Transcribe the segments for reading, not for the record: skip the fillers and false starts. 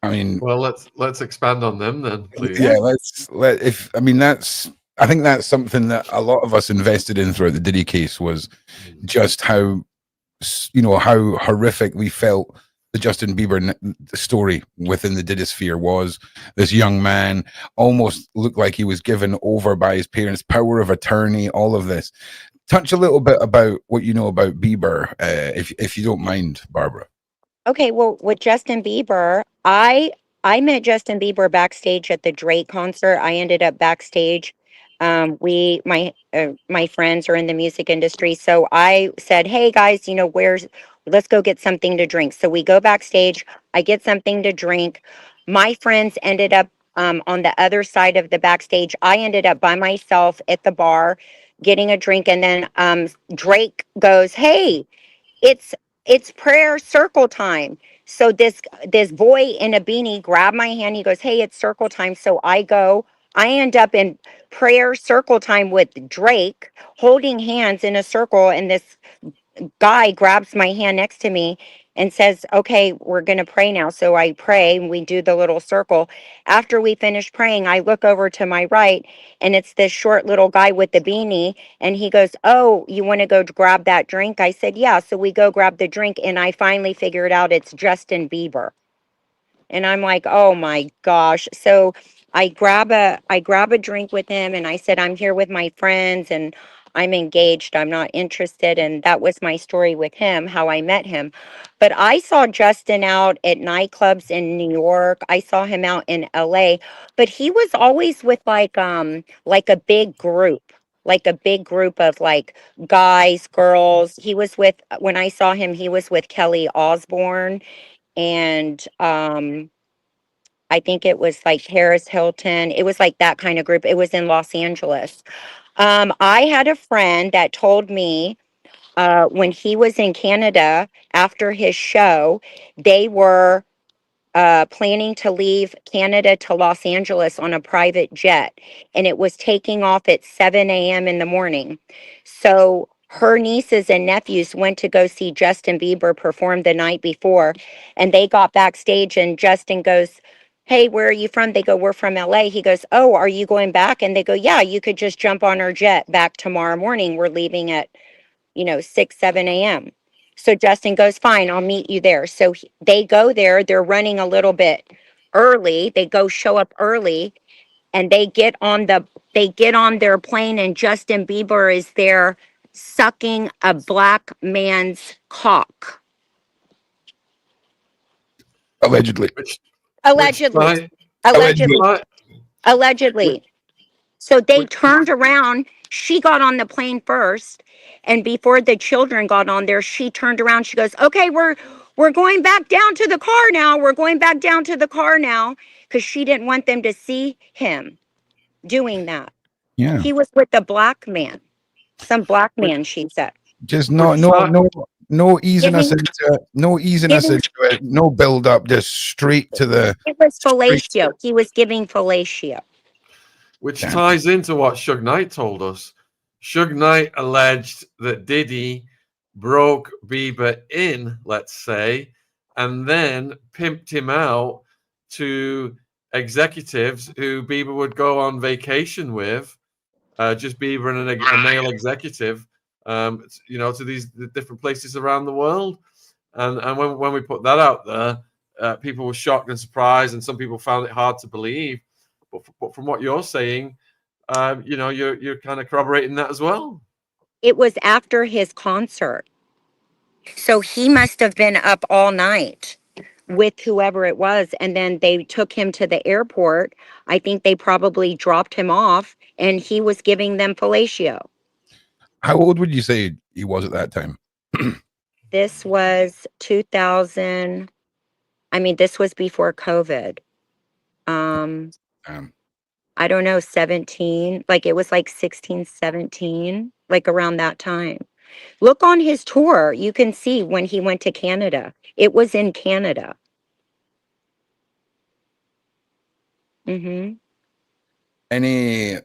I mean, Well, let's expand on them then, please. yeah, I think that's something that a lot of us invested in throughout the Diddy case, was just how, how horrific we felt the Justin Bieber story within the Diddy sphere was. This young man almost looked like he was given over by his parents, power of attorney, all of this. Touch a little bit about what you know about Bieber, if you don't mind, Barbara. Okay, well, with Justin Bieber, I met Justin Bieber backstage at the Drake concert. I ended up backstage. My friends are in the music industry, so I said, "Hey guys, let's go get something to drink." So we go backstage. I get something to drink. My friends ended up on the other side of the backstage. I ended up by myself at the bar getting a drink, and then Drake goes, "Hey, it's it's prayer circle time." So this boy in a beanie grabbed my hand. He goes, "Hey, it's circle time." So I end up in prayer circle time with Drake, holding hands in a circle, and this guy grabs my hand next to me and says, "Okay, we're going to pray now." So I pray and we do the little circle. After we finish praying, I look over to my right, and it's this short little guy with the beanie, and he goes, "Oh, you want to go grab that drink?" I said, "Yeah." So we go grab the drink, and I finally figured out it's Justin Bieber. And I'm like, "Oh my gosh." So I grab a drink with him, and I said, "I'm here with my friends and I'm engaged. I'm not interested." And that was my story with him, how I met him. But I saw Justin out at nightclubs in New York. I saw him out in LA, but he was always with like a big group. Like a big group of like guys, girls. He was with, when I saw him, he was with Kelly Osbourne, and I think it was like Harris Hilton. It was like that kind of group. It was in Los Angeles. I had a friend that told me when he was in Canada after his show, they were planning to leave Canada to Los Angeles on a private jet, and it was taking off at 7 a.m. in the morning. So her nieces and nephews went to go see Justin Bieber perform the night before, and they got backstage, and Justin goes, "Hey, where are you from?" They go, "We're from LA." He goes, "Oh, are you going back?" And they go, "Yeah, you could just jump on our jet back tomorrow morning. We're leaving at 6, 7 a.m. So Justin goes, "Fine, I'll meet you there." So they go there. They're running a little bit early. They go show up early, and they get on their plane, and Justin Bieber is there sucking a black man's cock. Allegedly. Which which Allegedly. tie which Allegedly. Allegedly. tie which, Allegedly. So they which turned around. She got on the plane first, and before the children got on there, she turned around. She goes, "Okay, we're going back down to the car now. We're going back down to the car now," because she didn't want them to see him doing that. Yeah. He was with the black man, some black which, man. She said, Just which tie no easing us "Giving, into it. No easing us giving." into it. No build up. Just straight to the It was straight. fellatio. He was giving fellatio. which Damn. ties into what Suge Knight told us. Suge Knight alleged that Diddy broke Bieber in, let's say, and then pimped him out to executives who Bieber would go on vacation with, just Bieber and a male executive, to these different places around the world. And when we put that out there, people were shocked and surprised, and some people found it hard to believe. But from what you're saying, you're kind of corroborating that as well. It was after his concert. So he must have been up all night with whoever it was. And then they took him to the airport. I think they probably dropped him off, and he was giving them fellatio. How old would you say he was at that time? This was 2000. I mean, this was before COVID. Um, Um, I don't know, 17. Like it was like 16, 17, like around that time. Look on his tour. You can see when he went to Canada. It was in Canada. Mm-hmm. any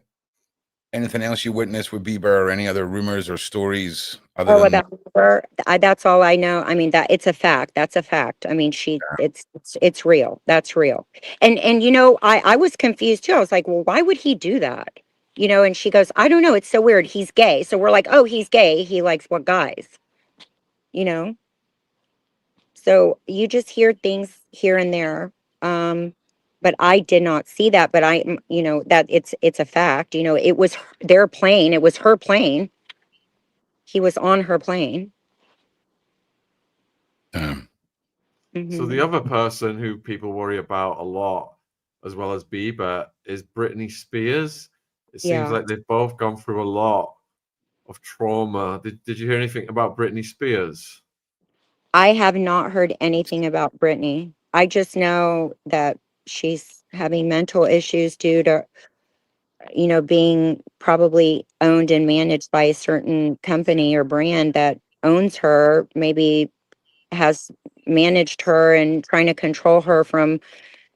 Anything else you witnessed with Bieber, or any other rumors or stories other Oh, than about her, that's all I know. I mean, that it's a fact. That's a fact. I mean, it's real. That's real. And you know, I was confused too. I was like, well, why would he do that? You know, and she goes, I don't know. It's so weird. He's gay. So we're like, oh, he's gay. He likes what guys? You know? So you just hear things here and there. But I did not see that. But you know, that it's a fact. You know, it was their plane. It was her plane. He was on her plane. So the other person who people worry about a lot, as well as Bieber, is Brittney Spears. It seems Yeah. like they've both gone through a lot of trauma. Did you hear anything about Brittney Spears? I have not heard anything about Brittney. I just know that she's having mental issues due to, you know, being probably owned and managed by a certain company or brand that owns her, maybe has managed her and trying to control her from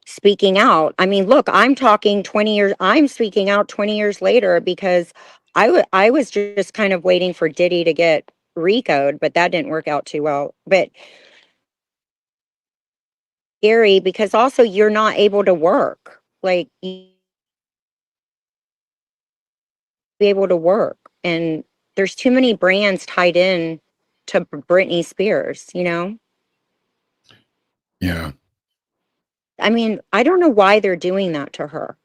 speaking out. I mean, look, I'm talking 20 years, I'm speaking out 20 years later because I was just kind of waiting for Diddy to get RICO'd, but that didn't work out too well. But scary because also you're not able to work. Like you be able to work. And there's too many brands tied in to Britney Spears, you know? Yeah. I mean, I don't know why they're doing that to her.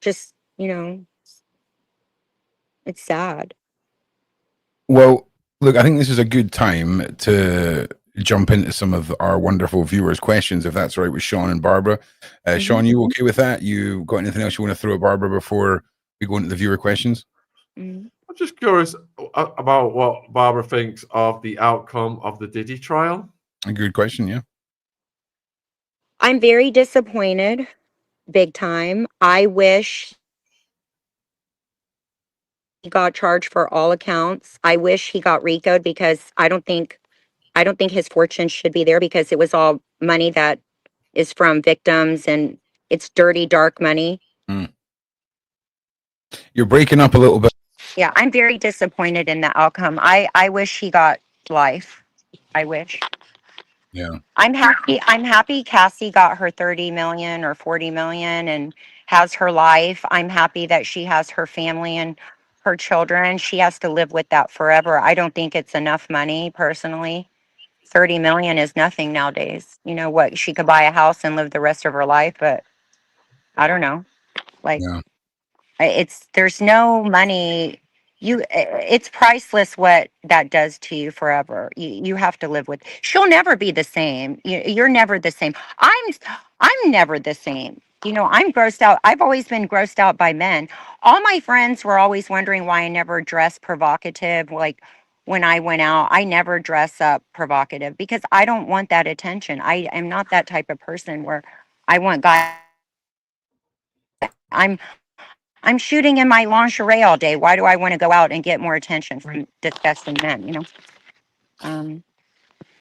Just, you know, it's sad. Well, look, I think this is a good time to jump into some of our wonderful viewers' questions, if that's all right with Shaun and Barbara. Shaun, you okay with that? You got anything else you want to throw at Barbara before we go into the viewer questions? Mm-hmm. I'm just curious about what Barbara thinks of the outcome of the Diddy trial. A good question, yeah. I'm very disappointed, big time. I wish he got charged for all accounts. I wish he got RICO'd because I don't think his fortune should be there because it was all money that is from victims and it's dirty, dark money. You're breaking up a little bit. Yeah, I'm very disappointed in the outcome. I wish he got life. I wish. Yeah. I'm happy Cassie got her 30 million or 40 million and has her life. I'm happy that she has her family and her children. She has to live with that forever. I don't think it's enough money personally. 30 million is nothing nowadays. You know what? She could buy a house and live the rest of her life, but I don't know. Like Yeah. it's there's no money. It's priceless what that does to you forever. You have to live with. She'll never be the same. You're never the same. I'm never the same. You know, I'm grossed out. I've always been grossed out by men. All my friends were always wondering why I never dress provocative. Like when I went out, I never dress up provocative because I don't want that attention. I am not that type of person where I want guys. I'm shooting in my lingerie all day. Why do I want to go out and get more attention from disgusting men, you know?